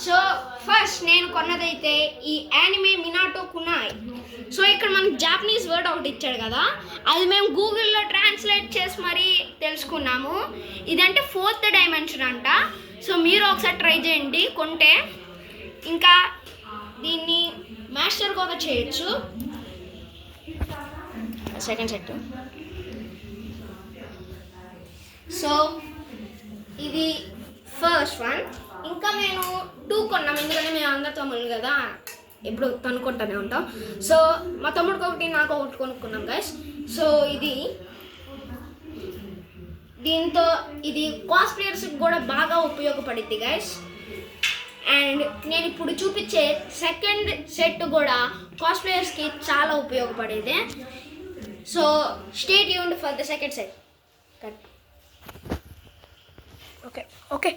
So first నేను కొన్నదైతే ఈ anime Minato కునాయ్. So ఇక్కడ మనకి జాపనీస్ వర్డ్ ఒకటి ఇచ్చాడు కదా, అది మేము గూగుల్లో ట్రాన్స్లేట్ చేసి మరీ తెలుసుకున్నాము. ఇదంటే 4th డైమెన్షన్ అంట. సో మీరు ఒకసారి ట్రై చేయండి కొంటే. ఇంకా దీన్ని మాస్టర్ కూడా చేయొచ్చు. Second set. సో ఇది ఫస్ట్ వన్. ఇంకా నేను 2 కొన్నాం, ఎందుకంటే మేము అందరు తమ్ముళ్ళు కదా, ఎప్పుడు కొనుక్కుంటూనే ఉంటాం. సో మా తమ్ముడికి ఒకటి, నాకు ఒకటి కొనుక్కున్నాం గైస్. సో దీంతో ఇది కాస్ప్లేయర్స్కి కూడా బాగా ఉపయోగపడుద్ది గైస్. అండ్ నేను ఇప్పుడు చూపించే సెకండ్ సెట్ కూడా కాస్ప్లేయర్స్కి చాలా ఉపయోగపడేది. So stay tuned for the second set. Okay.